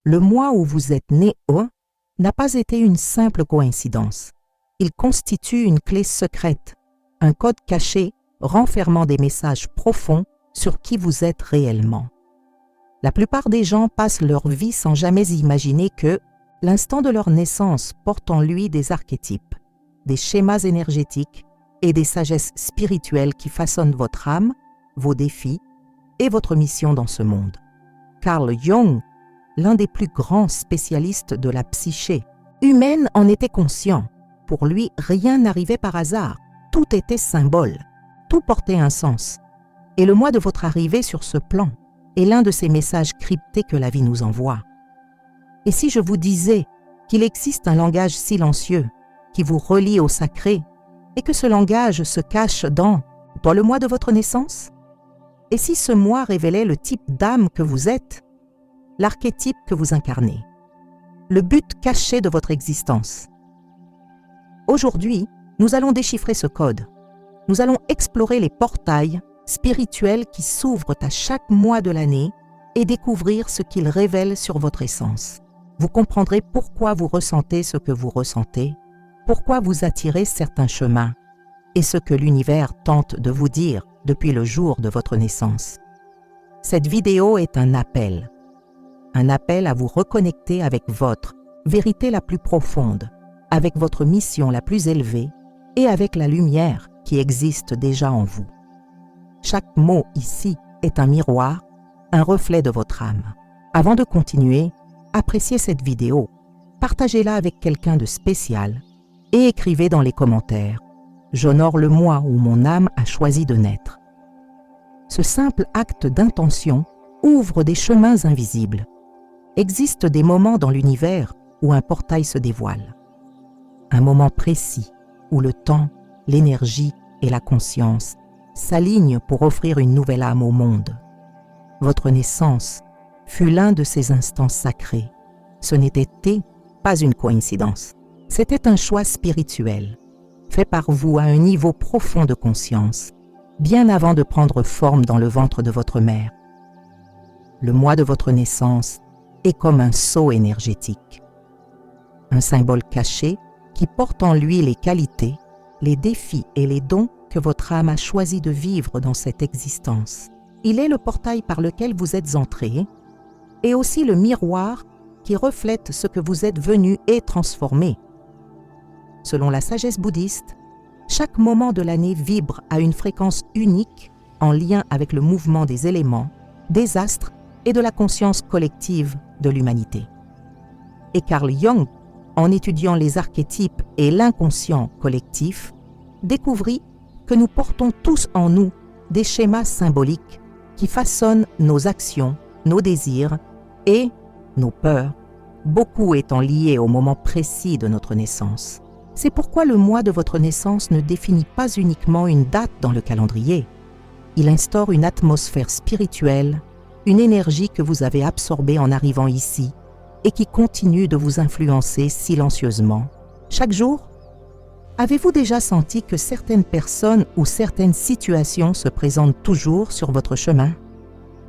Le mois où vous êtes né n'a pas été une simple coïncidence. Il constitue une clé secrète, un code caché renfermant des messages profonds sur qui vous êtes réellement. La plupart des gens passent leur vie sans jamais imaginer que l'instant de leur naissance porte en lui des archétypes, des schémas énergétiques et des sagesses spirituelles qui façonnent votre âme, vos défis et votre mission dans ce monde. Carl Jung, l'un des plus grands spécialistes de la psyché humaine, en était conscient. Pour lui, rien n'arrivait par hasard, tout était symbole, tout portait un sens. Et le mois de votre arrivée sur ce plan est l'un de ces messages cryptés que la vie nous envoie. Et si je vous disais qu'il existe un langage silencieux qui vous relie au sacré et que ce langage se cache dans le mois de votre naissance? Et si ce mois révélait le type d'âme que vous êtes, l'archétype que vous incarnez, le but caché de votre existence? Aujourd'hui, nous allons déchiffrer ce code. Nous allons explorer les portails spirituels qui s'ouvrent à chaque mois de l'année et découvrir ce qu'ils révèlent sur votre essence. Vous comprendrez pourquoi vous ressentez ce que vous ressentez, pourquoi vous attirez certains chemins et ce que l'univers tente de vous dire depuis le jour de votre naissance. Cette vidéo est un appel à vous reconnecter avec votre vérité la plus profonde, avec votre mission la plus élevée et avec la lumière qui existe déjà en vous. Chaque mot ici est un miroir, un reflet de votre âme. Avant de continuer, appréciez cette vidéo, partagez-la avec quelqu'un de spécial et écrivez dans les commentaires « J'honore le mois où mon âme a choisi de naître ». Ce simple acte d'intention ouvre des chemins invisibles. Existent des moments dans l'univers où un portail se dévoile. Un moment précis où le temps, l'énergie et la conscience s'alignent pour offrir une nouvelle âme au monde. Votre naissance fut l'un de ces instants sacrés. Ce n'était pas une coïncidence. C'était un choix spirituel, fait par vous à un niveau profond de conscience, bien avant de prendre forme dans le ventre de votre mère. Le mois de votre naissance est comme un sceau énergétique, un symbole caché qui porte en lui les qualités, les défis et les dons que votre âme a choisi de vivre dans cette existence. Il est le portail par lequel vous êtes entré et aussi le miroir qui reflète ce que vous êtes venu et transformé. Selon la sagesse bouddhiste, chaque moment de l'année vibre à une fréquence unique en lien avec le mouvement des éléments, des astres et de la conscience collective de l'humanité. Et Carl Jung, en étudiant les archétypes et l'inconscient collectif, découvrit que nous portons tous en nous des schémas symboliques qui façonnent nos actions, nos désirs et nos peurs, beaucoup étant liés au moment précis de notre naissance. C'est pourquoi le mois de votre naissance ne définit pas uniquement une date dans le calendrier. Il instaure une atmosphère spirituelle, une énergie que vous avez absorbée en arrivant ici et qui continue de vous influencer silencieusement. Chaque jour, avez-vous déjà senti que certaines personnes ou certaines situations se présentent toujours sur votre chemin?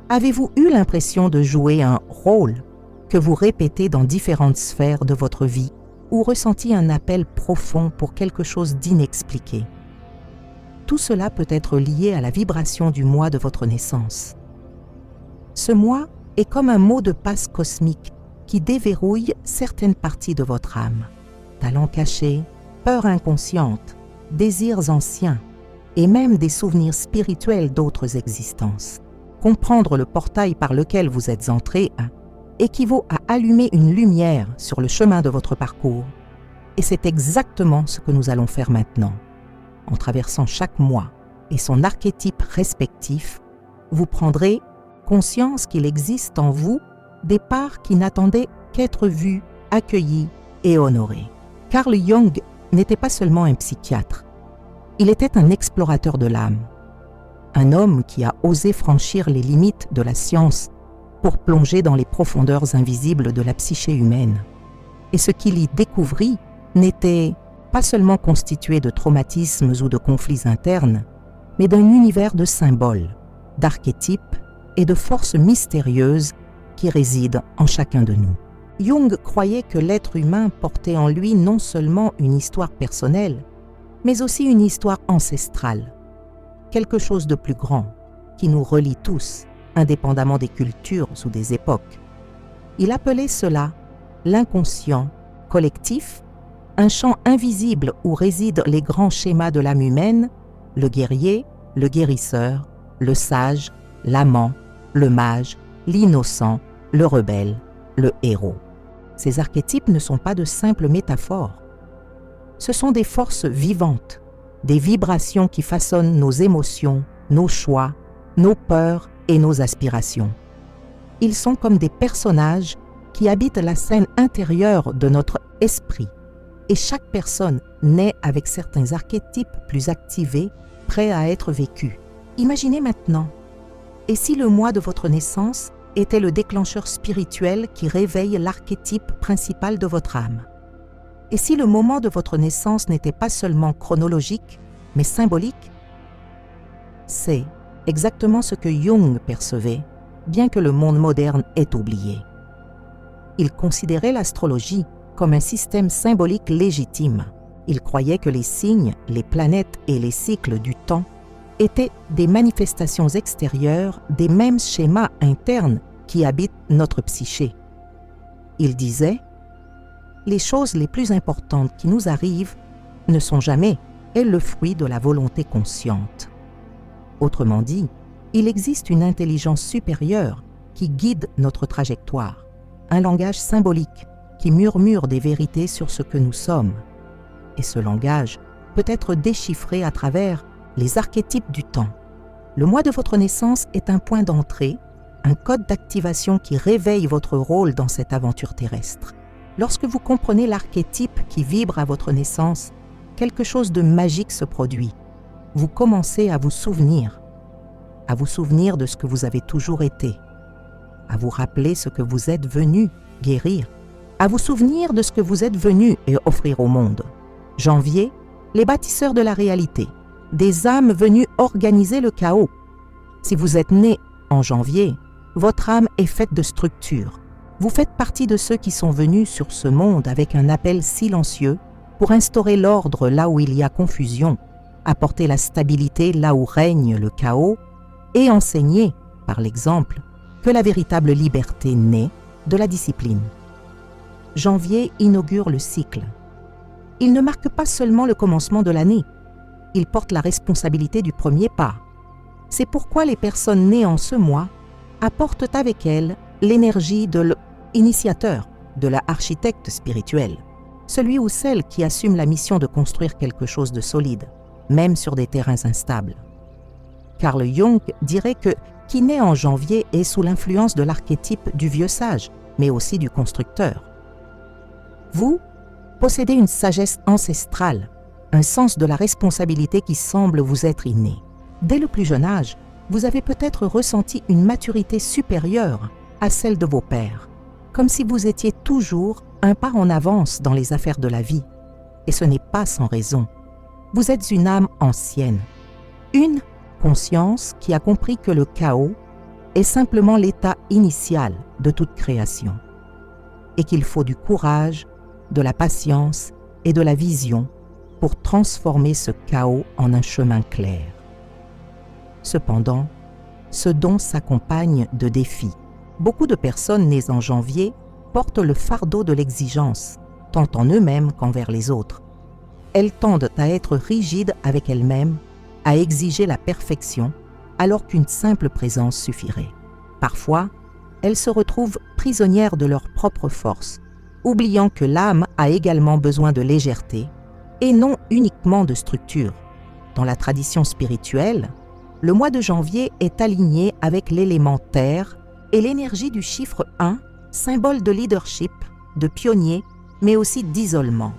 Avez-vous eu l'impression de jouer un rôle que vous répétez dans différentes sphères de votre vie ou ressenti un appel profond pour quelque chose d'inexpliqué? Tout cela peut être lié à la vibration du mois de votre naissance. Ce mois est comme un mot de passe cosmique qui déverrouille certaines parties de votre âme. Talents cachés, peurs inconscientes, désirs anciens et même des souvenirs spirituels d'autres existences. Comprendre le portail par lequel vous êtes entré équivaut à allumer une lumière sur le chemin de votre parcours. Et c'est exactement ce que nous allons faire maintenant. En traversant chaque mois et son archétype respectif, vous prendrez conscience qu'il existe en vous des parts qui n'attendaient qu'être vues, accueillies et honorées. Carl Jung n'était pas seulement un psychiatre, il était un explorateur de l'âme, un homme qui a osé franchir les limites de la science pour plonger dans les profondeurs invisibles de la psyché humaine. Et ce qu'il y découvrit n'était pas seulement constitué de traumatismes ou de conflits internes, mais d'un univers de symboles, d'archétypes et de forces mystérieuses qui résident en chacun de nous. Jung croyait que l'être humain portait en lui non seulement une histoire personnelle, mais aussi une histoire ancestrale, quelque chose de plus grand, qui nous relie tous, indépendamment des cultures ou des époques. Il appelait cela l'inconscient collectif, un champ invisible où résident les grands schémas de l'âme humaine, le guerrier, le guérisseur, le sage, l'amant, le mage, l'innocent, le rebelle, le héros. Ces archétypes ne sont pas de simples métaphores. Ce sont des forces vivantes, des vibrations qui façonnent nos émotions, nos choix, nos peurs et nos aspirations. Ils sont comme des personnages qui habitent la scène intérieure de notre esprit. Et chaque personne naît avec certains archétypes plus activés, prêts à être vécus. Imaginez maintenant, et si le mois de votre naissance était le déclencheur spirituel qui réveille l'archétype principal de votre âme? Et si le moment de votre naissance n'était pas seulement chronologique, mais symbolique? C'est exactement ce que Jung percevait, bien que le monde moderne ait oublié. Il considérait l'astrologie comme un système symbolique légitime. Il croyait que les signes, les planètes et les cycles du temps étaient des manifestations extérieures des mêmes schémas internes qui habitent notre psyché. Il disait « Les choses les plus importantes qui nous arrivent ne sont jamais le fruit de la volonté consciente. » Autrement dit, il existe une intelligence supérieure qui guide notre trajectoire, un langage symbolique qui murmure des vérités sur ce que nous sommes. Et ce langage peut être déchiffré à travers les archétypes du temps. Le mois de votre naissance est un point d'entrée, un code d'activation qui réveille votre rôle dans cette aventure terrestre. Lorsque vous comprenez l'archétype qui vibre à votre naissance, quelque chose de magique se produit. Vous commencez à vous souvenir de ce que vous avez toujours été, à vous rappeler ce que vous êtes venu guérir, à vous souvenir de ce que vous êtes venu offrir au monde. Janvier, les bâtisseurs de la réalité, des âmes venues organiser le chaos. Si vous êtes né en janvier, votre âme est faite de structures. Vous faites partie de ceux qui sont venus sur ce monde avec un appel silencieux pour instaurer l'ordre là où il y a confusion, apporter la stabilité là où règne le chaos et enseigner, par l'exemple, que la véritable liberté naît de la discipline. Janvier inaugure le cycle. Il ne marque pas seulement le commencement de l'année, il porte la responsabilité du premier pas. C'est pourquoi les personnes nées en ce mois apportent avec elles l'énergie de l'initiateur, de l'architecte spirituel, celui ou celle qui assume la mission de construire quelque chose de solide, même sur des terrains instables. Carl Jung dirait que qui naît en janvier est sous l'influence de l'archétype du vieux sage, mais aussi du constructeur. Vous possédez une sagesse ancestrale, un sens de la responsabilité qui semble vous être inné. Dès le plus jeune âge, vous avez peut-être ressenti une maturité supérieure à celle de vos pères, comme si vous étiez toujours un pas en avance dans les affaires de la vie. Et ce n'est pas sans raison. Vous êtes une âme ancienne, une conscience qui a compris que le chaos est simplement l'état initial de toute création et qu'il faut du courage, de la patience et de la vision pour transformer ce chaos en un chemin clair. Cependant, ce don s'accompagne de défis. Beaucoup de personnes nées en janvier portent le fardeau de l'exigence, tant en eux-mêmes qu'envers les autres. Elles tendent à être rigides avec elles-mêmes, à exiger la perfection, alors qu'une simple présence suffirait. Parfois, elles se retrouvent prisonnières de leur propre force, oubliant que l'âme a également besoin de légèreté et non uniquement de structure. Dans la tradition spirituelle, le mois de janvier est aligné avec l'élément terre et l'énergie du chiffre 1, symbole de leadership, de pionnier, mais aussi d'isolement.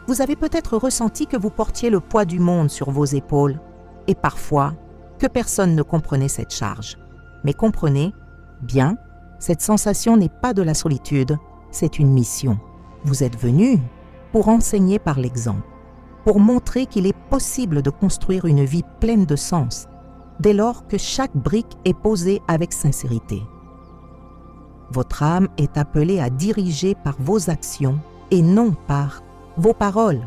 Vous avez peut-être ressenti que vous portiez le poids du monde sur vos épaules et parfois que personne ne comprenait cette charge. Mais comprenez, bien, cette sensation n'est pas de la solitude, c'est une mission. Vous êtes venu pour enseigner par l'exemple, pour montrer qu'il est possible de construire une vie pleine de sens, dès lors que chaque brique est posée avec sincérité. Votre âme est appelée à diriger par vos actions et non par vos paroles.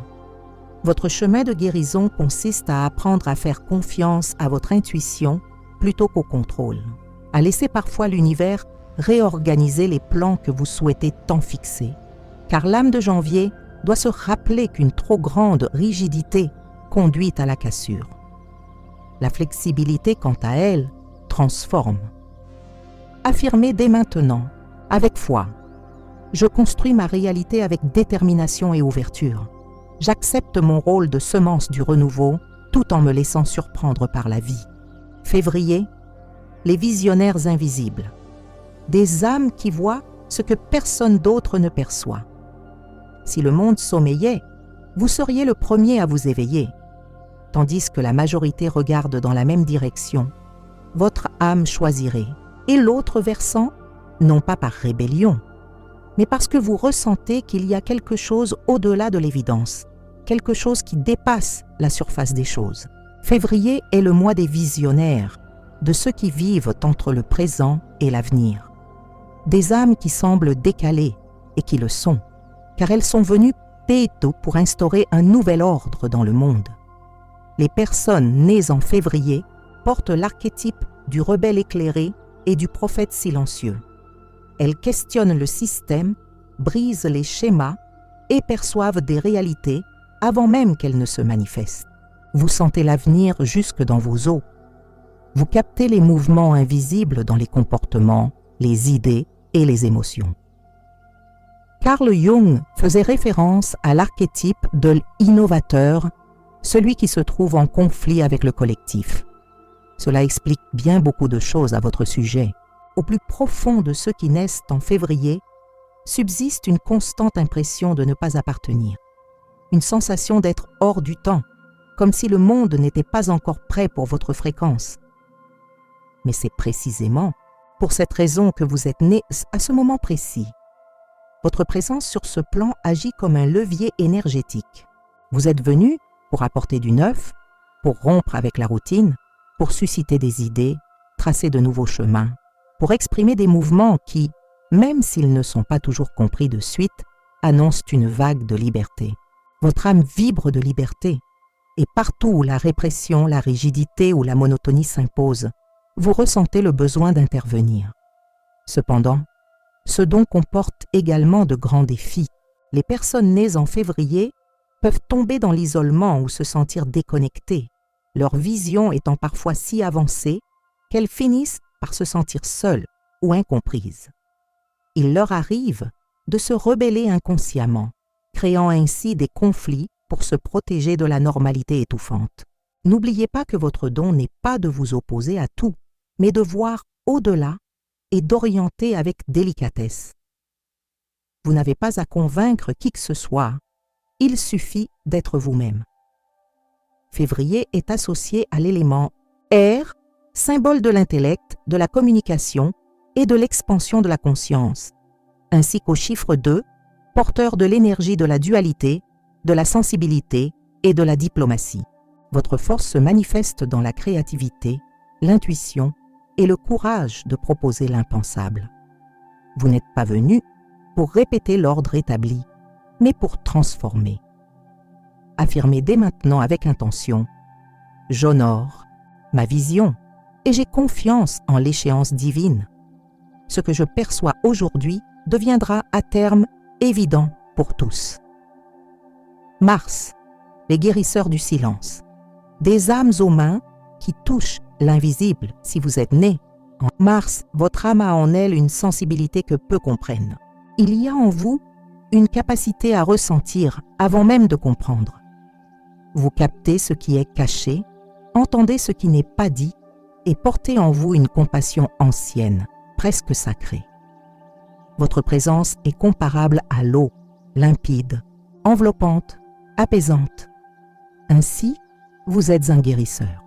Votre chemin de guérison consiste à apprendre à faire confiance à votre intuition plutôt qu'au contrôle, à laisser parfois l'univers réorganiser les plans que vous souhaitez tant fixer. Car l'âme de janvier doit se rappeler qu'une trop grande rigidité conduit à la cassure. La flexibilité, quant à elle, transforme. Affirmez dès maintenant, avec foi. Je construis ma réalité avec détermination et ouverture. J'accepte mon rôle de semence du renouveau tout en me laissant surprendre par la vie. Février, les visionnaires invisibles. Des âmes qui voient ce que personne d'autre ne perçoit. Si le monde sommeillait, vous seriez le premier à vous éveiller. Tandis que la majorité regarde dans la même direction, votre âme choisirait. Et l'autre versant, non pas par rébellion, mais parce que vous ressentez qu'il y a quelque chose au-delà de l'évidence, quelque chose qui dépasse la surface des choses. Février est le mois des visionnaires, de ceux qui vivent entre le présent et l'avenir. Des âmes qui semblent décalées et qui le sont, car elles sont venues peito pour instaurer un nouvel ordre dans le monde. Les personnes nées en février portent l'archétype du rebelle éclairé et du prophète silencieux. Elles questionnent le système, brisent les schémas et perçoivent des réalités avant même qu'elles ne se manifestent. Vous sentez l'avenir jusque dans vos os. Vous captez les mouvements invisibles dans les comportements, les idées et les émotions. Carl Jung faisait référence à l'archétype de l'innovateur, celui qui se trouve en conflit avec le collectif. Cela explique bien beaucoup de choses à votre sujet. Au plus profond de ceux qui naissent en février, subsiste une constante impression de ne pas appartenir, une sensation d'être hors du temps, comme si le monde n'était pas encore prêt pour votre fréquence. Mais c'est précisément pour cette raison que vous êtes né à ce moment précis. Votre présence sur ce plan agit comme un levier énergétique. Vous êtes venu pour apporter du neuf, pour rompre avec la routine, pour susciter des idées, tracer de nouveaux chemins, pour exprimer des mouvements qui, même s'ils ne sont pas toujours compris de suite, annoncent une vague de liberté. Votre âme vibre de liberté, et partout où la répression, la rigidité ou la monotonie s'imposent, vous ressentez le besoin d'intervenir. Cependant, ce don comporte également de grands défis. Les personnes nées en février peuvent tomber dans l'isolement ou se sentir déconnectées, leur vision étant parfois si avancée qu'elles finissent par se sentir seules ou incomprises. Il leur arrive de se rebeller inconsciemment, créant ainsi des conflits pour se protéger de la normalité étouffante. N'oubliez pas que votre don n'est pas de vous opposer à tout, mais de voir au-delà et d'orienter avec délicatesse. Vous n'avez pas à convaincre qui que ce soit, il suffit d'être vous-même. Février est associé à l'élément air, symbole de l'intellect, de la communication et de l'expansion de la conscience, ainsi qu'au chiffre 2, porteur de l'énergie de la dualité, de la sensibilité et de la diplomatie. Votre force se manifeste dans la créativité, l'intuition et le courage de proposer l'impensable. Vous n'êtes pas venu pour répéter l'ordre établi, mais pour transformer. Affirmez dès maintenant avec intention « J'honore ma vision et j'ai confiance en l'échéance divine. Ce que je perçois aujourd'hui deviendra à terme évident pour tous. » Mars, les guérisseurs du silence. Des âmes aux mains qui touchent l'invisible si vous êtes né. En Mars, votre âme a en elle une sensibilité que peu comprennent. Il y a en vous une capacité à ressentir avant même de comprendre. Vous captez ce qui est caché, entendez ce qui n'est pas dit et portez en vous une compassion ancienne, presque sacrée. Votre présence est comparable à l'eau, limpide, enveloppante, apaisante. Ainsi, vous êtes un guérisseur.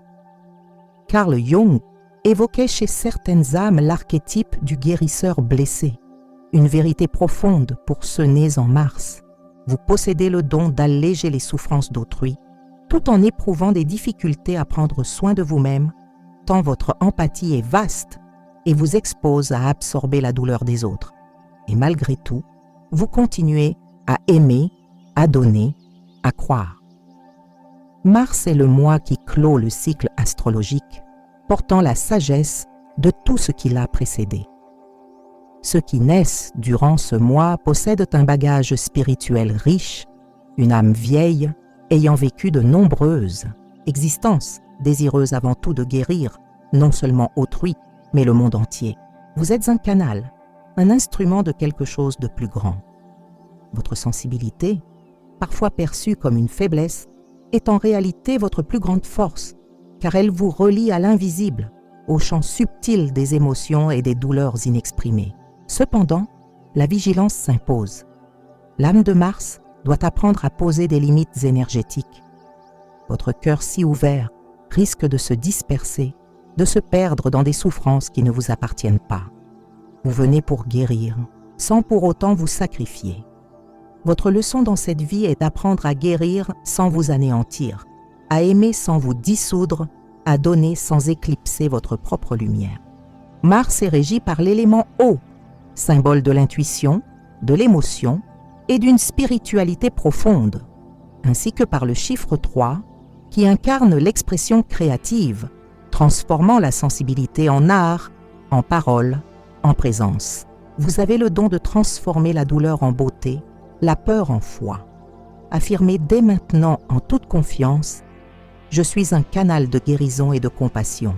Carl Jung évoquait chez certaines âmes l'archétype du guérisseur blessé, une vérité profonde pour ceux nés en Mars. Vous possédez le don d'alléger les souffrances d'autrui, tout en éprouvant des difficultés à prendre soin de vous-même, tant votre empathie est vaste et vous expose à absorber la douleur des autres. Et malgré tout, vous continuez à aimer, à donner, à croire. Mars est le mois qui clôt le cycle astrologique, portant la sagesse de tout ce qui l'a précédé. Ceux qui naissent durant ce mois possèdent un bagage spirituel riche, une âme vieille ayant vécu de nombreuses existences, désireuses avant tout de guérir, non seulement autrui, mais le monde entier. Vous êtes un canal, un instrument de quelque chose de plus grand. Votre sensibilité, parfois perçue comme une faiblesse, est en réalité votre plus grande force, car elle vous relie à l'invisible, au champ subtil des émotions et des douleurs inexprimées. Cependant, la vigilance s'impose. L'âme de Mars doit apprendre à poser des limites énergétiques. Votre cœur si ouvert risque de se disperser, de se perdre dans des souffrances qui ne vous appartiennent pas. Vous venez pour guérir, sans pour autant vous sacrifier. Votre leçon dans cette vie est d'apprendre à guérir sans vous anéantir, à aimer sans vous dissoudre, à donner sans éclipser votre propre lumière. Mars est régi par l'élément eau, symbole de l'intuition, de l'émotion et d'une spiritualité profonde, ainsi que par le chiffre 3, qui incarne l'expression créative, transformant la sensibilité en art, en parole, en présence. Vous avez le don de transformer la douleur en beauté, la peur en foi. Affirmez dès maintenant en toute confiance « Je suis un canal de guérison et de compassion.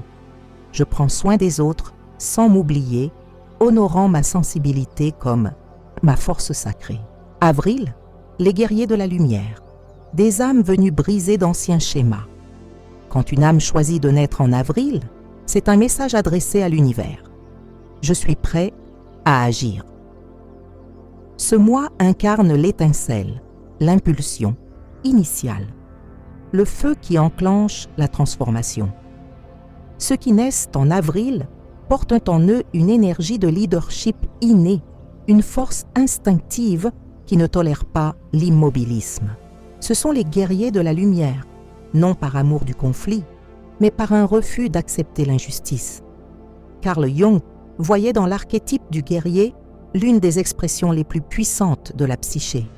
Je prends soin des autres sans m'oublier, honorant ma sensibilité comme ma force sacrée. » Avril, les guerriers de la lumière, des âmes venues briser d'anciens schémas. Quand une âme choisit de naître en avril, c'est un message adressé à l'univers. Je suis prêt à agir. Ce mois incarne l'étincelle, l'impulsion initiale, le feu qui enclenche la transformation. Ceux qui naissent en avril portent en eux une énergie de leadership innée, une force instinctive qui ne tolère pas l'immobilisme. Ce sont les guerriers de la lumière, non par amour du conflit, mais par un refus d'accepter l'injustice. Carl Jung voyait dans l'archétype du guerrier l'une des expressions les plus puissantes de la psyché.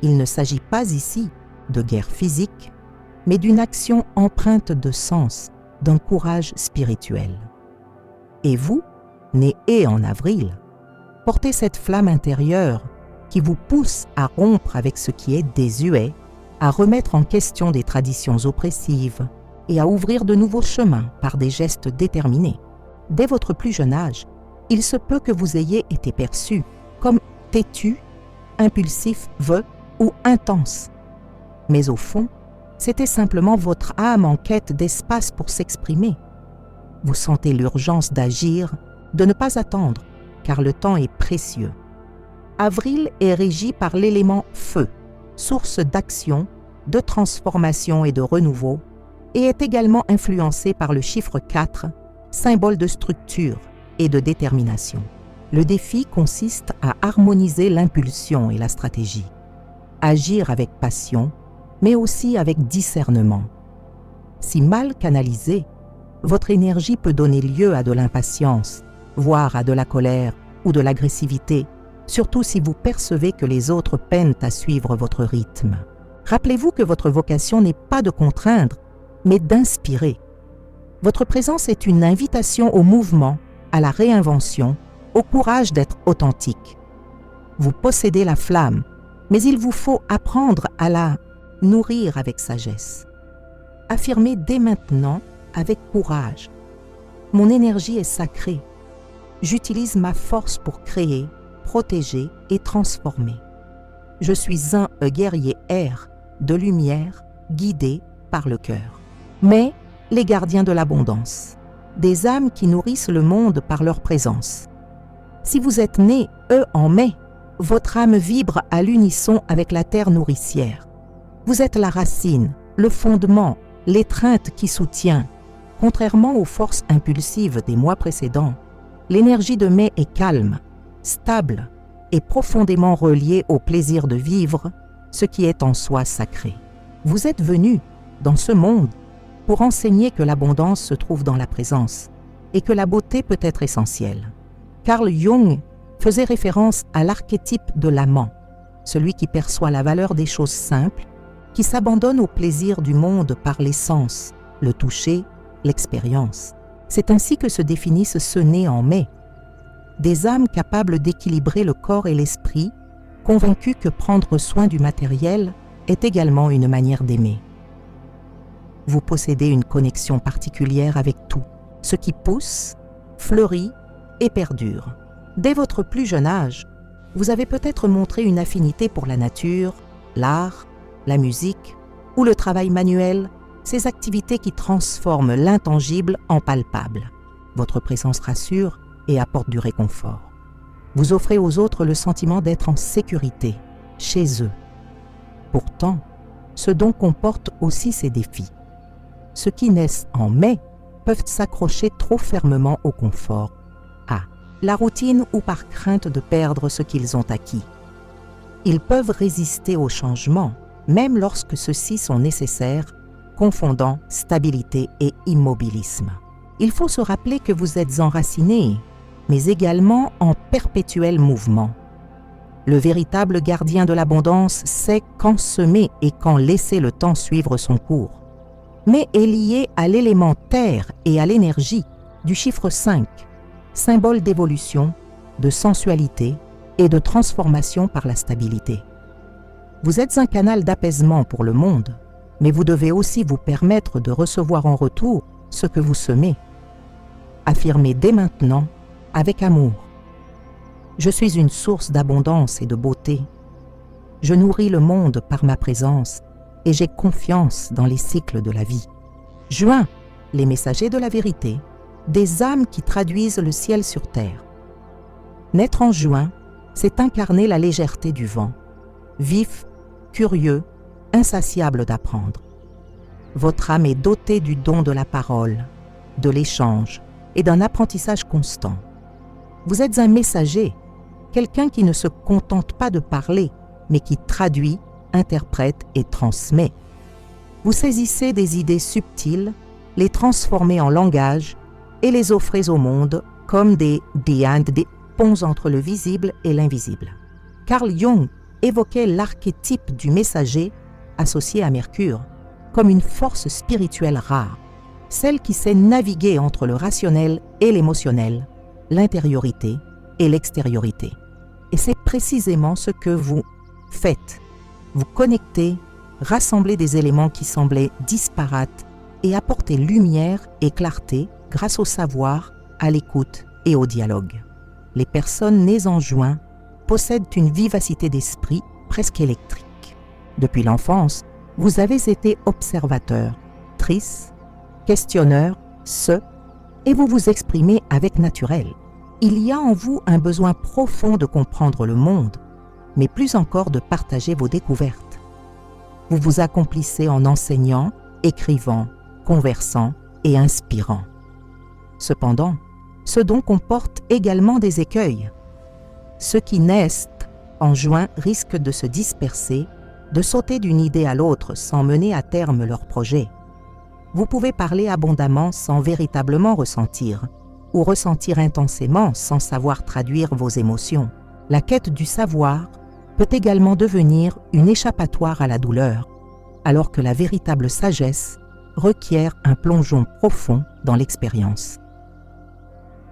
Il ne s'agit pas ici de guerre physique, mais d'une action empreinte de sens, d'un courage spirituel. Et vous, nés en avril, portez cette flamme intérieure qui vous pousse à rompre avec ce qui est désuet, à remettre en question des traditions oppressives et à ouvrir de nouveaux chemins par des gestes déterminés. Dès votre plus jeune âge, il se peut que vous ayez été perçu comme têtu, impulsif, ou intense. Mais au fond, c'était simplement votre âme en quête d'espace pour s'exprimer. Vous sentez l'urgence d'agir, de ne pas attendre, car le temps est précieux. Avril est régi par l'élément feu, source d'action, de transformation et de renouveau, et est également influencé par le chiffre 4, symbole de structure et de détermination. Le défi consiste à harmoniser l'impulsion et la stratégie, agir avec passion, mais aussi avec discernement. Si mal canalisé, votre énergie peut donner lieu à de l'impatience, voire à de la colère ou de l'agressivité, surtout si vous percevez que les autres peinent à suivre votre rythme. Rappelez-vous que votre vocation n'est pas de contraindre, mais d'inspirer. Votre présence est une invitation au mouvement, à la réinvention, au courage d'être authentique. Vous possédez la flamme, mais il vous faut apprendre à la nourrir avec sagesse. Affirmez dès maintenant avec courage. Mon énergie est sacrée. J'utilise ma force pour créer, protéger et transformer. Je suis un guerrier air, de lumière, guidé par le cœur. Mais les gardiens de l'abondance, des âmes qui nourrissent le monde par leur présence. Si vous êtes né, en mai, votre âme vibre à l'unisson avec la terre nourricière. Vous êtes la racine, le fondement, l'étreinte qui soutient. Contrairement aux forces impulsives des mois précédents, l'énergie de mai est calme, stable et profondément reliée au plaisir de vivre, ce qui est en soi sacré. Vous êtes venu, dans ce monde, pour enseigner que l'abondance se trouve dans la présence et que la beauté peut être essentielle. Carl Jung faisait référence à l'archétype de l'amant, celui qui perçoit la valeur des choses simples, qui s'abandonne au plaisir du monde par les sens, le toucher, l'expérience. C'est ainsi que se définissent ceux nés en mai. Des âmes capables d'équilibrer le corps et l'esprit, convaincus que prendre soin du matériel est également une manière d'aimer. Vous possédez une connexion particulière avec tout, ce qui pousse, fleurit et perdure. Dès votre plus jeune âge, vous avez peut-être montré une affinité pour la nature, l'art, la musique ou le travail manuel, ces activités qui transforment l'intangible en palpable. Votre présence rassure et apporte du réconfort. Vous offrez aux autres le sentiment d'être en sécurité, chez eux. Pourtant, ce don comporte aussi ses défis. Ceux qui naissent en mai peuvent s'accrocher trop fermement au confort, à la routine ou par crainte de perdre ce qu'ils ont acquis. Ils peuvent résister au changement, même lorsque ceux-ci sont nécessaires, confondant stabilité et immobilisme. Il faut se rappeler que vous êtes enracinés, mais également en perpétuel mouvement. Le véritable gardien de l'abondance sait quand semer et quand laisser le temps suivre son cours, mais est lié à l'élément terre et à l'énergie du chiffre 5, symbole d'évolution, de sensualité et de transformation par la stabilité. Vous êtes un canal d'apaisement pour le monde, mais vous devez aussi vous permettre de recevoir en retour ce que vous semez. Affirmez dès maintenant, avec amour. Je suis une source d'abondance et de beauté. Je nourris le monde par ma présence et j'ai confiance dans les cycles de la vie. Juin, les messagers de la vérité, des âmes qui traduisent le ciel sur terre. Naître en juin, c'est incarner la légèreté du vent, vif, curieux, insatiable d'apprendre. Votre âme est dotée du don de la parole, de l'échange et d'un apprentissage constant. Vous êtes un messager, quelqu'un qui ne se contente pas de parler, mais qui traduit, interprète et transmet. Vous saisissez des idées subtiles, les transformez en langage et les offrez au monde comme des ponts entre le visible et l'invisible. Carl Jung évoquait l'archétype du messager associé à Mercure comme une force spirituelle rare, celle qui sait naviguer entre le rationnel et l'émotionnel, l'intériorité et l'extériorité. Et c'est précisément ce que vous faites. Vous connectez, rassemblez des éléments qui semblaient disparates et apportez lumière et clarté grâce au savoir, à l'écoute et au dialogue. Les personnes nées en juin possèdent une vivacité d'esprit presque électrique. Depuis l'enfance, vous avez été observateur, trice, questionneur, et vous vous exprimez avec naturel. Il y a en vous un besoin profond de comprendre le monde, mais plus encore de partager vos découvertes. Vous vous accomplissez en enseignant, écrivant, conversant et inspirant. Cependant, ce don comporte également des écueils. Ceux qui naissent en juin risquent de se disperser, de sauter d'une idée à l'autre sans mener à terme leur projet. Vous pouvez parler abondamment sans véritablement ressentir, ou ressentir intensément sans savoir traduire vos émotions. La quête du savoir peut également devenir une échappatoire à la douleur, alors que la véritable sagesse requiert un plongeon profond dans l'expérience.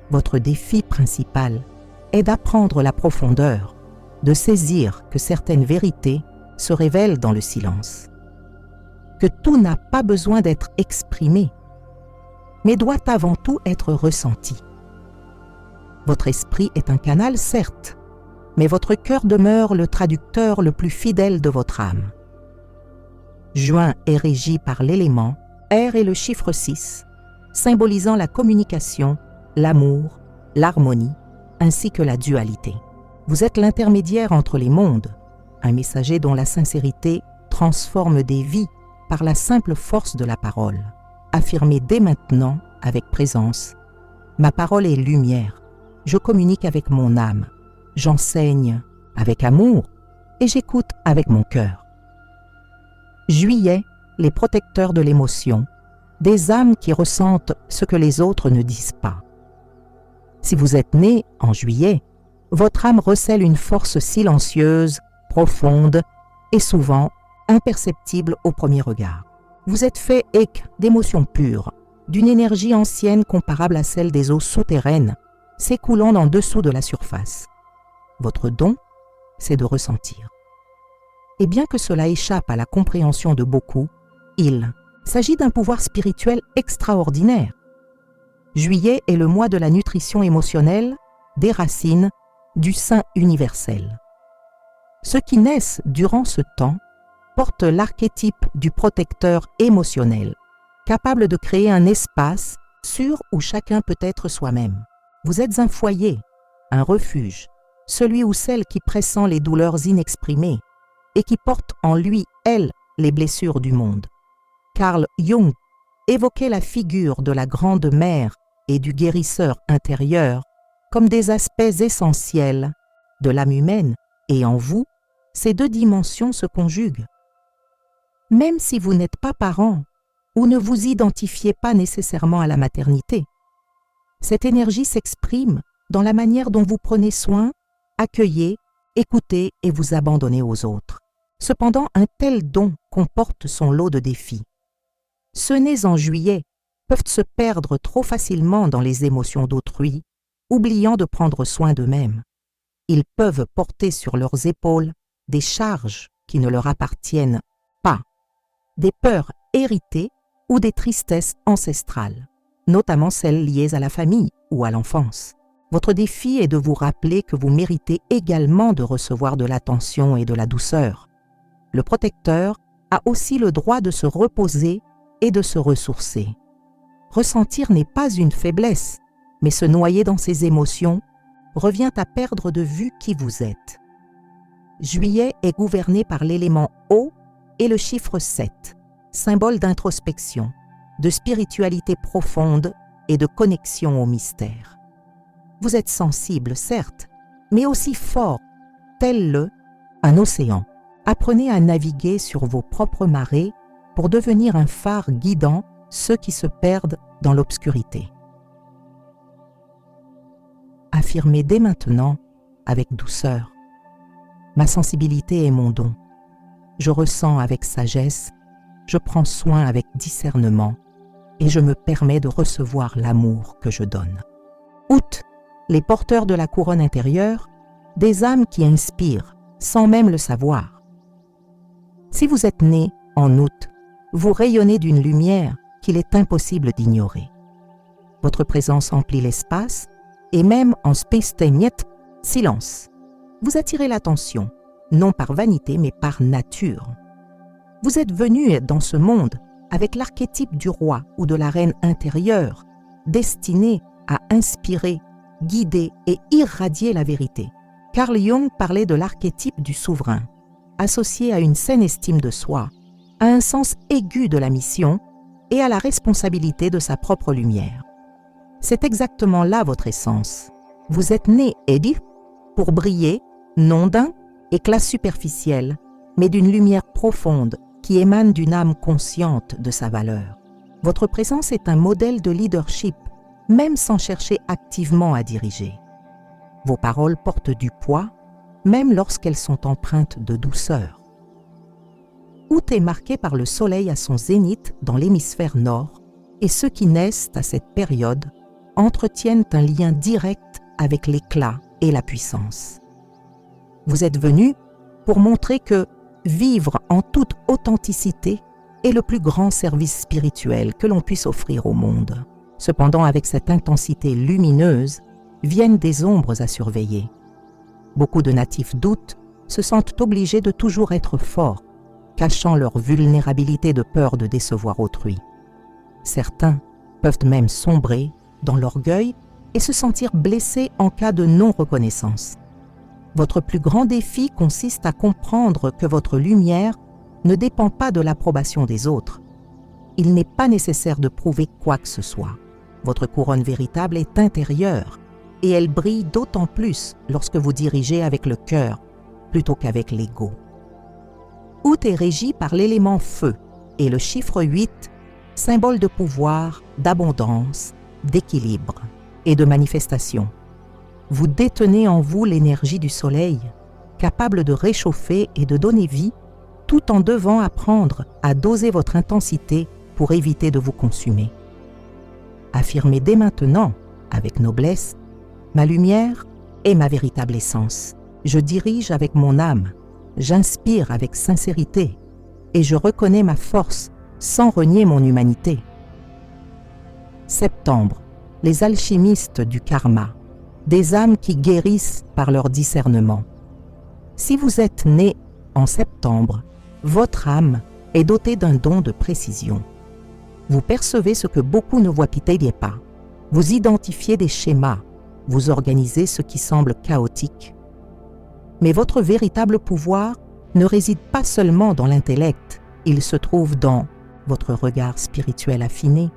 Votre défi principal est d'apprendre la profondeur, de saisir que certaines vérités se révèlent dans le silence, que tout n'a pas besoin d'être exprimé, mais doit avant tout être ressenti. Votre esprit est un canal, certes, mais votre cœur demeure le traducteur le plus fidèle de votre âme. Juin est régi par l'élément, R est le chiffre 6, symbolisant la communication, l'amour, l'harmonie, ainsi que la dualité. Vous êtes l'intermédiaire entre les mondes, un messager dont la sincérité transforme des vies par la simple force de la parole. Affirmez dès maintenant, avec présence, « Ma parole est lumière, je communique avec mon âme, j'enseigne avec amour et j'écoute avec mon cœur. » Juillet, les protecteurs de l'émotion, des âmes qui ressentent ce que les autres ne disent pas. Si vous êtes né en juillet, votre âme recèle une force silencieuse, profonde et souvent imperceptible au premier regard. Vous êtes fait d'émotions pures, d'une énergie ancienne comparable à celle des eaux souterraines s'écoulant en dessous de la surface. Votre don, c'est de ressentir. Et bien que cela échappe à la compréhension de beaucoup, il s'agit d'un pouvoir spirituel extraordinaire. Juillet est le mois de la nutrition émotionnelle, des racines, du sein universel. Ceux qui naissent durant ce temps portent l'archétype du protecteur émotionnel, capable de créer un espace sûr où chacun peut être soi-même. Vous êtes un foyer, un refuge, celui ou celle qui pressent les douleurs inexprimées et qui porte en lui, elle, les blessures du monde. Carl Jung évoquait la figure de la grande mère et du guérisseur intérieur comme des aspects essentiels de l'âme humaine, et en vous, ces deux dimensions se conjuguent. Même si vous n'êtes pas parent ou ne vous identifiez pas nécessairement à la maternité, cette énergie s'exprime dans la manière dont vous prenez soin, accueillez, écoutez et vous abandonnez aux autres. Cependant, un tel don comporte son lot de défis. Ceux nés en juillet peuvent se perdre trop facilement dans les émotions d'autrui, oubliant de prendre soin d'eux-mêmes. Ils peuvent porter sur leurs épaules des charges qui ne leur appartiennent pas, des peurs héritées ou des tristesses ancestrales, notamment celles liées à la famille ou à l'enfance. Votre défi est de vous rappeler que vous méritez également de recevoir de l'attention et de la douceur. Le protecteur a aussi le droit de se reposer et de se ressourcer. Ressentir n'est pas une faiblesse, mais se noyer dans ses émotions revient à perdre de vue qui vous êtes. Juillet est gouverné par l'élément eau et le chiffre 7, symbole d'introspection, de spiritualité profonde et de connexion au mystère. Vous êtes sensible, certes, mais aussi fort, tel un océan. Apprenez à naviguer sur vos propres marées pour devenir un phare guidant ceux qui se perdent dans l'obscurité. Affirmez dès maintenant, avec douceur, « Ma sensibilité est mon don. Je ressens avec sagesse, je prends soin avec discernement et je me permets de recevoir l'amour que je donne. » Août, les porteurs de la couronne intérieure, des âmes qui inspirent, sans même le savoir. Si vous êtes né en août, vous rayonnez d'une lumière qu'il est impossible d'ignorer. Votre présence emplit l'espace et même en space-time-niet, silence. Vous attirez l'attention, non par vanité mais par nature. Vous êtes venu dans ce monde avec l'archétype du roi ou de la reine intérieure, destiné à inspirer, guider et irradier la vérité. Carl Jung parlait de l'archétype du souverain, associé à une saine estime de soi, à un sens aigu de la mission et à la responsabilité de sa propre lumière. C'est exactement là votre essence. Vous êtes né, Eddie, pour briller, non d'un éclat superficiel, mais d'une lumière profonde qui émane d'une âme consciente de sa valeur. Votre présence est un modèle de leadership, même sans chercher activement à diriger. Vos paroles portent du poids, même lorsqu'elles sont empreintes de douceur. Août est marqué par le soleil à son zénith dans l'hémisphère nord, et ceux qui naissent à cette période entretiennent un lien direct avec l'éclat et la puissance. Vous êtes venus pour montrer que vivre en toute authenticité est le plus grand service spirituel que l'on puisse offrir au monde. Cependant, avec cette intensité lumineuse, viennent des ombres à surveiller. Beaucoup de natifs d'août se sentent obligés de toujours être forts, cachant leur vulnérabilité de peur de décevoir autrui. Certains peuvent même sombrer dans l'orgueil et se sentir blessés en cas de non-reconnaissance. Votre plus grand défi consiste à comprendre que votre lumière ne dépend pas de l'approbation des autres. Il n'est pas nécessaire de prouver quoi que ce soit. Votre couronne véritable est intérieure et elle brille d'autant plus lorsque vous dirigez avec le cœur plutôt qu'avec l'ego. Août est régi par l'élément feu et le chiffre 8, symbole de pouvoir, d'abondance, d'équilibre. et de manifestation. Vous détenez en vous l'énergie du soleil, capable de réchauffer et de donner vie, tout en devant apprendre à doser votre intensité pour éviter de vous consumer. Affirmez dès maintenant, avec noblesse, ma lumière est ma véritable essence. Je dirige avec mon âme, j'inspire avec sincérité et je reconnais ma force sans renier mon humanité. Septembre, les alchimistes du karma, des âmes qui guérissent par leur discernement. Si vous êtes né en septembre, votre âme est dotée d'un don de précision. Vous percevez ce que beaucoup ne voient peut-être pas. Vous identifiez des schémas, vous organisez ce qui semble chaotique. Mais votre véritable pouvoir ne réside pas seulement dans l'intellect, il se trouve dans votre regard spirituel affiné,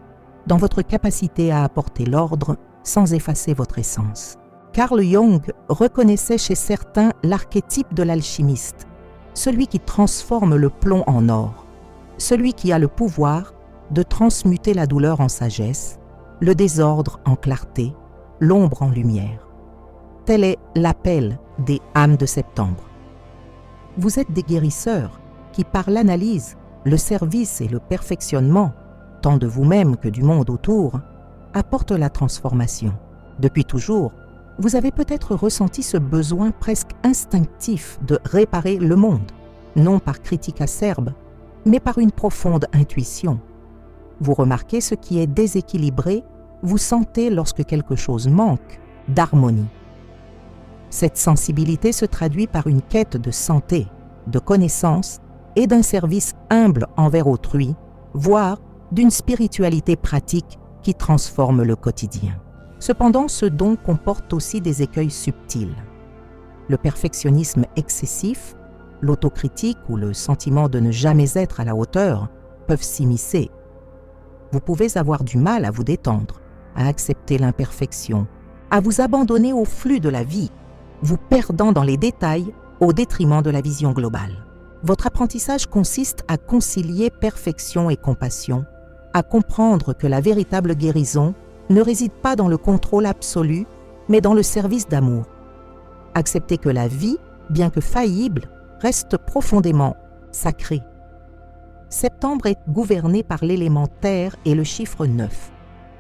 dans votre capacité à apporter l'ordre sans effacer votre essence. Carl Jung reconnaissait chez certains l'archétype de l'alchimiste, celui qui transforme le plomb en or, celui qui a le pouvoir de transmuter la douleur en sagesse, le désordre en clarté, l'ombre en lumière. Tel est l'appel des âmes de septembre. Vous êtes des guérisseurs qui, par l'analyse, le service et le perfectionnement, tant de vous-même que du monde autour, apportent la transformation. Depuis toujours, vous avez peut-être ressenti ce besoin presque instinctif de réparer le monde, non par critique acerbe, mais par une profonde intuition. Vous remarquez ce qui est déséquilibré, vous sentez lorsque quelque chose manque d'harmonie. Cette sensibilité se traduit par une quête de santé, de connaissance et d'un service humble envers autrui, voire d'une spiritualité pratique qui transforme le quotidien. Cependant, ce don comporte aussi des écueils subtils. Le perfectionnisme excessif, l'autocritique ou le sentiment de ne jamais être à la hauteur peuvent s'immiscer. Vous pouvez avoir du mal à vous détendre, à accepter l'imperfection, à vous abandonner au flux de la vie, vous perdant dans les détails au détriment de la vision globale. Votre apprentissage consiste à concilier perfection et compassion, à comprendre que la véritable guérison ne réside pas dans le contrôle absolu, mais dans le service d'amour. Accepter que la vie, bien que faillible, reste profondément sacrée. Septembre est gouverné par l'élément terre et le chiffre 9,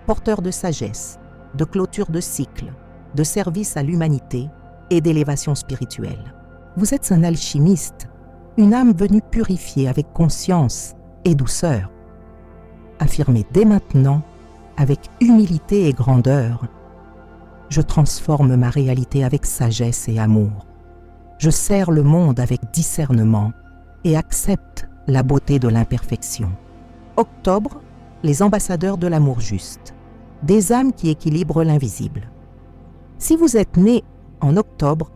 porteur de sagesse, de clôture de cycle, de service à l'humanité et d'élévation spirituelle. Vous êtes un alchimiste, une âme venue purifier avec conscience et douceur. Affirmez dès maintenant, avec humilité et grandeur, je transforme ma réalité avec sagesse et amour. Je sers le monde avec discernement et accepte la beauté de l'imperfection. Octobre, les ambassadeurs de l'amour juste, des âmes qui équilibrent l'invisible. Si vous êtes né en octobre,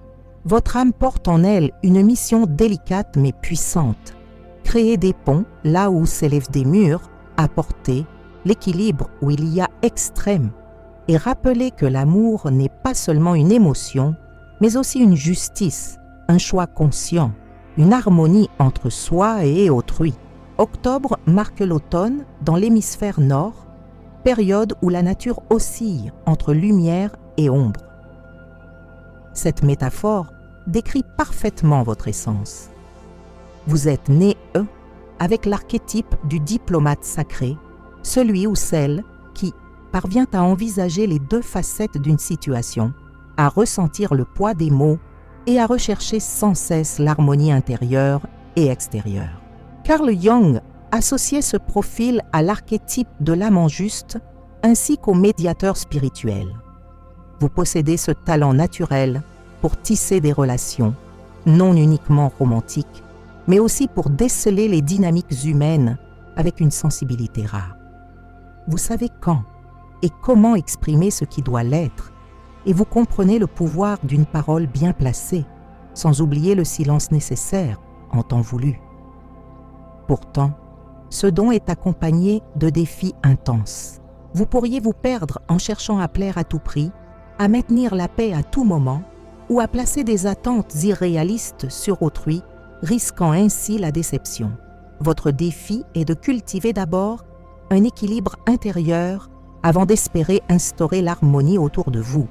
votre âme porte en elle une mission délicate mais puissante. Créer des ponts là où s'élèvent des murs, apporter l'équilibre où il y a extrême et rappeler que l'amour n'est pas seulement une émotion, mais aussi une justice, un choix conscient, une harmonie entre soi et autrui. Octobre marque l'automne dans l'hémisphère nord, période où la nature oscille entre lumière et ombre. Cette métaphore décrit parfaitement votre essence. Vous êtes né avec l'archétype du diplomate sacré, celui ou celle qui parvient à envisager les deux facettes d'une situation, à ressentir le poids des mots et à rechercher sans cesse l'harmonie intérieure et extérieure. Carl Jung associait ce profil à l'archétype de l'amant juste ainsi qu'au médiateur spirituel. Vous possédez ce talent naturel pour tisser des relations, non uniquement romantiques, mais aussi pour déceler les dynamiques humaines avec une sensibilité rare. Vous savez quand et comment exprimer ce qui doit l'être, et vous comprenez le pouvoir d'une parole bien placée, sans oublier le silence nécessaire en temps voulu. Pourtant, ce don est accompagné de défis intenses. Vous pourriez vous perdre en cherchant à plaire à tout prix, à maintenir la paix à tout moment, ou à placer des attentes irréalistes sur autrui, risquant ainsi la déception. Votre défi est de cultiver d'abord un équilibre intérieur avant d'espérer instaurer l'harmonie autour de vous,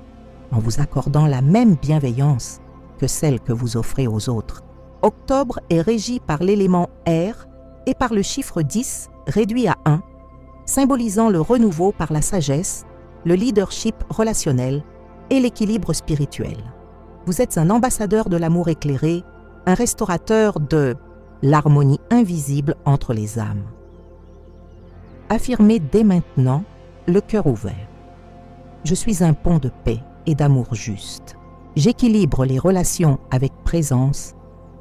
en vous accordant la même bienveillance que celle que vous offrez aux autres. Octobre est régi par l'élément air et par le chiffre 10 réduit à 1, symbolisant le renouveau par la sagesse, le leadership relationnel et l'équilibre spirituel. Vous êtes un ambassadeur de l'amour éclairé, un restaurateur de l'harmonie invisible entre les âmes. Affirmez dès maintenant, le cœur ouvert. Je suis un pont de paix et d'amour juste. J'équilibre les relations avec présence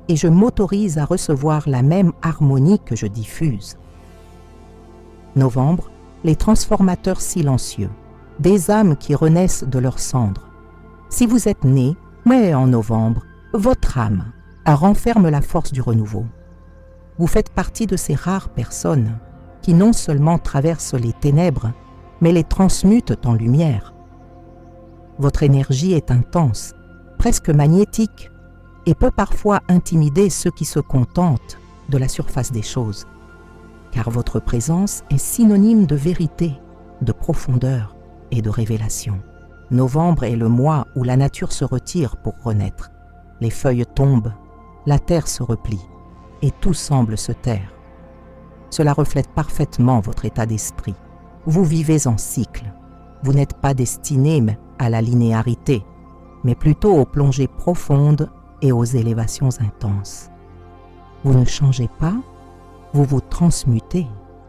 et je m'autorise à recevoir la même harmonie que je diffuse. Novembre, les transformateurs silencieux, des âmes qui renaissent de leurs cendres. Si vous êtes né, mais en novembre, votre âme renferme la force du renouveau. Vous faites partie de ces rares personnes qui non seulement traversent les ténèbres, mais les transmutent en lumière. Votre énergie est intense, presque magnétique, et peut parfois intimider ceux qui se contentent de la surface des choses, car votre présence est synonyme de vérité, de profondeur et de révélation. Novembre est le mois où la nature se retire pour renaître. Les feuilles tombent, la terre se replie, et tout semble se taire. Cela reflète parfaitement votre état d'esprit. Vous vivez en cycle. Vous n'êtes pas destiné à la linéarité, mais plutôt aux plongées profondes et aux élévations intenses. Vous ne changez pas, vous vous transmutez.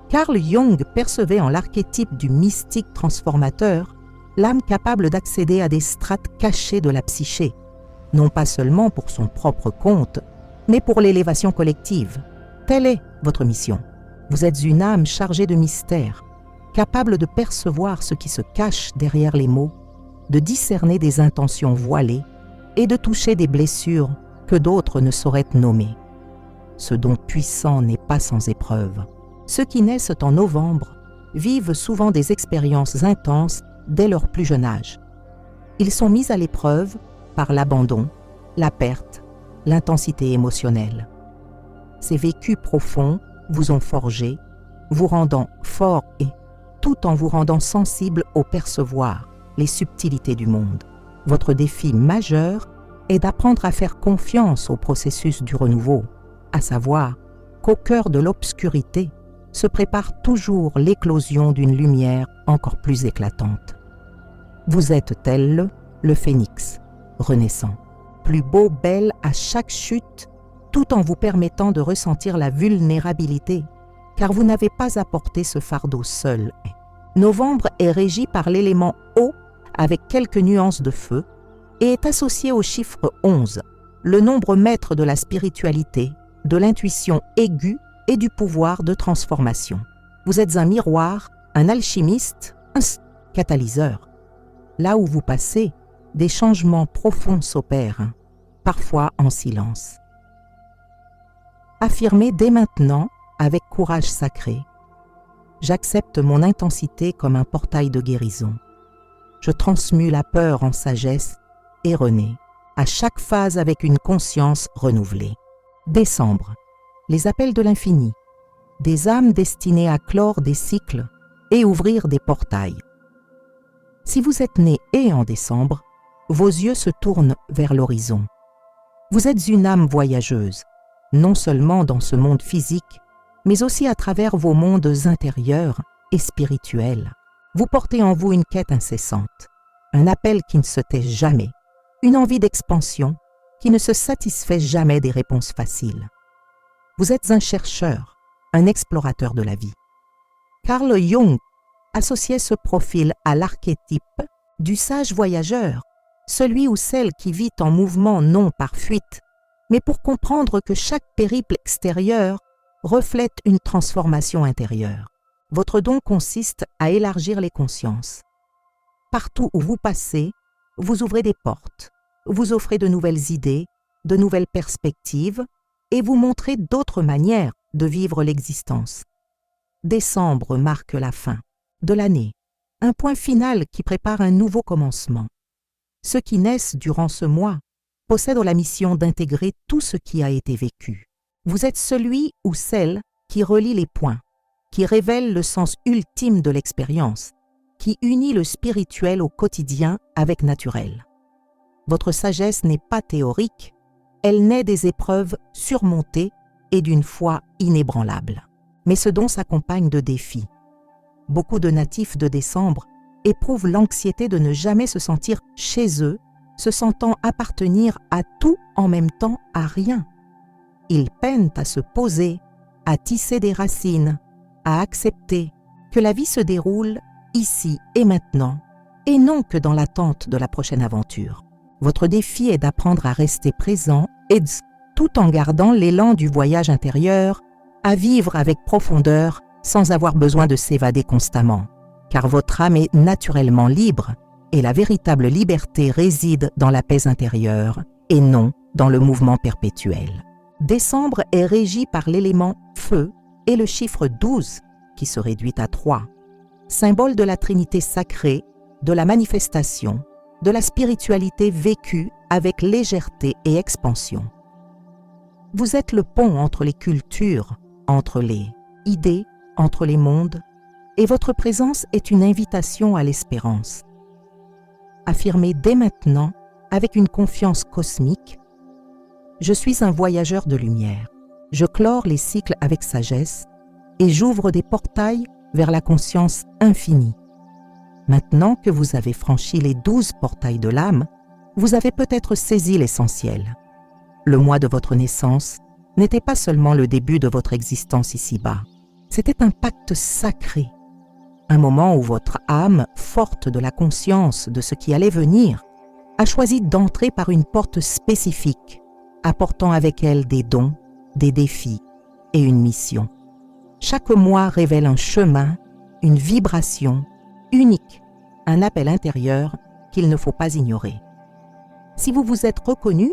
Carl Jung percevait en l'archétype du mystique transformateur l'âme capable d'accéder à des strates cachées de la psyché, non pas seulement pour son propre compte, mais pour l'élévation collective. Telle est votre mission. Vous êtes une âme chargée de mystère, capable de percevoir ce qui se cache derrière les mots, de discerner des intentions voilées et de toucher des blessures que d'autres ne sauraient nommer. Ce don puissant n'est pas sans épreuve. Ceux qui naissent en novembre vivent souvent des expériences intenses dès leur plus jeune âge. Ils sont mis à l'épreuve par l'abandon, la perte, l'intensité émotionnelle. Ces vécus profonds vous ont forgé, vous rendant fort et tout en vous rendant sensible au percevoir les subtilités du monde. Votre défi majeur est d'apprendre à faire confiance au processus du renouveau, à savoir qu'au cœur de l'obscurité se prépare toujours l'éclosion d'une lumière encore plus éclatante. Vous êtes tel le phénix, renaissant, plus beau, belle à chaque chute, tout en vous permettant de ressentir la vulnérabilité, car vous n'avez pas à porter ce fardeau seul. Novembre est régi par l'élément eau avec quelques nuances de feu et est associé au chiffre 11, le nombre maître de la spiritualité, de l'intuition aiguë et du pouvoir de transformation. Vous êtes un miroir, un alchimiste, un catalyseur. Là où vous passez, des changements profonds s'opèrent, parfois en silence. Affirmez dès maintenant, avec courage sacré, j'accepte mon intensité comme un portail de guérison. Je transmue la peur en sagesse et renais, à chaque phase avec une conscience renouvelée. Décembre, les appels de l'infini, des âmes destinées à clore des cycles et ouvrir des portails. Si vous êtes né et en décembre, vos yeux se tournent vers l'horizon. Vous êtes une âme voyageuse, non seulement dans ce monde physique, mais aussi à travers vos mondes intérieurs et spirituels. Vous portez en vous une quête incessante, un appel qui ne se tait jamais, une envie d'expansion qui ne se satisfait jamais des réponses faciles. Vous êtes un chercheur, un explorateur de la vie. Carl Jung associait ce profil à l'archétype du sage voyageur, celui ou celle qui vit en mouvement non par fuite, mais pour comprendre que chaque périple extérieur reflète une transformation intérieure. Votre don consiste à élargir les consciences. Partout où vous passez, vous ouvrez des portes, vous offrez de nouvelles idées, de nouvelles perspectives et vous montrez d'autres manières de vivre l'existence. Décembre marque la fin de l'année, un point final qui prépare un nouveau commencement. Ceux qui naissent durant ce mois possèdent la mission d'intégrer tout ce qui a été vécu. Vous êtes celui ou celle qui relie les points, qui révèle le sens ultime de l'expérience qui unit le spirituel au quotidien avec naturel. Votre sagesse n'est pas théorique, elle naît des épreuves surmontées et d'une foi inébranlable. Mais ce don s'accompagne de défis. Beaucoup de natifs de décembre éprouvent l'anxiété de ne jamais se sentir chez eux, se sentant appartenir à tout en même temps à rien. Ils peinent à se poser, à tisser des racines, à accepter que la vie se déroule ici et maintenant, et non que dans l'attente de la prochaine aventure. Votre défi est d'apprendre à rester présent et tout en gardant l'élan du voyage intérieur, à vivre avec profondeur sans avoir besoin de s'évader constamment, car votre âme est naturellement libre et la véritable liberté réside dans la paix intérieure et non dans le mouvement perpétuel. Décembre est régi par l'élément feu et le chiffre 12 qui se réduit à 3, symbole de la Trinité sacrée, de la manifestation, de la spiritualité vécue avec légèreté et expansion. Vous êtes le pont entre les cultures, entre les idées, entre les mondes, et votre présence est une invitation à l'espérance. Affirmez dès maintenant, avec une confiance cosmique, « Je suis un voyageur de lumière. Je clore les cycles avec sagesse et j'ouvre des portails vers la conscience infinie. Maintenant que vous avez franchi les 12 portails de l'âme, vous avez peut-être saisi l'essentiel. Le mois de votre naissance n'était pas seulement le début de votre existence ici-bas. C'était un pacte sacré, un moment où votre âme, forte de la conscience de ce qui allait venir, a choisi d'entrer par une porte spécifique, apportant avec elle des dons, des défis et une mission. Chaque mois révèle un chemin, une vibration unique, un appel intérieur qu'il ne faut pas ignorer. Si vous vous êtes reconnu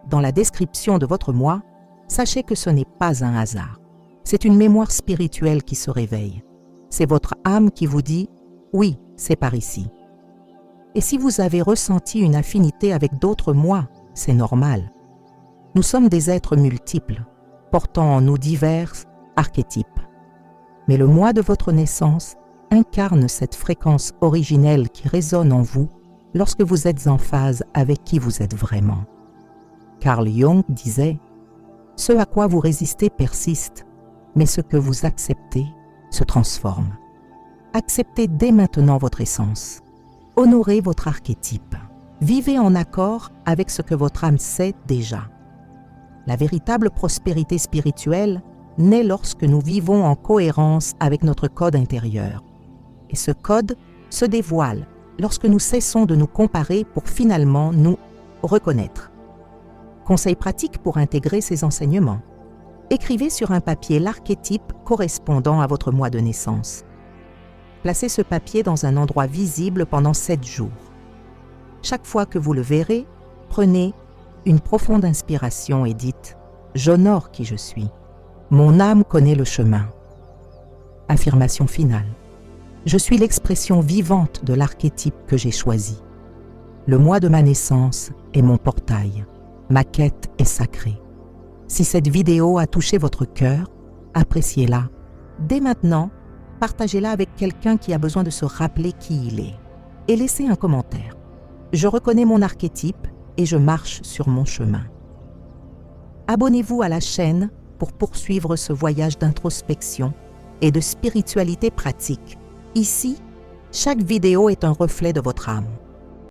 dans la description de votre moi, sachez que ce n'est pas un hasard. C'est une mémoire spirituelle qui se réveille. C'est votre âme qui vous dit « Oui, c'est par ici ». Et si vous avez ressenti une affinité avec d'autres moi, c'est normal. Nous sommes des êtres multiples, portant en nous divers archétypes. Mais le moi de votre naissance incarne cette fréquence originelle qui résonne en vous lorsque vous êtes en phase avec qui vous êtes vraiment. Carl Jung disait « Ce à quoi vous résistez persiste, mais ce que vous acceptez se transforme. » Acceptez dès maintenant votre essence. Honorez votre archétype. Vivez en accord avec ce que votre âme sait déjà. La véritable prospérité spirituelle naît lorsque nous vivons en cohérence avec notre code intérieur. Et ce code se dévoile lorsque nous cessons de nous comparer pour finalement nous reconnaître. Conseil pratique pour intégrer ces enseignements. Écrivez sur un papier l'archétype correspondant à votre mois de naissance. Placez ce papier dans un endroit visible pendant 7 jours. Chaque fois que vous le verrez, prenez une profonde inspiration et dites « J'honore qui je suis. Mon âme connaît le chemin. » Affirmation finale. Je suis l'expression vivante de l'archétype que j'ai choisi. Le mois de ma naissance est mon portail. Ma quête est sacrée. Si cette vidéo a touché votre cœur, appréciez-la. Dès maintenant, partagez-la avec quelqu'un qui a besoin de se rappeler qui il est. Et laissez un commentaire. Je reconnais mon archétype et je marche sur mon chemin. Abonnez-vous à la chaîne pour poursuivre ce voyage d'introspection et de spiritualité pratique. Ici, chaque vidéo est un reflet de votre âme.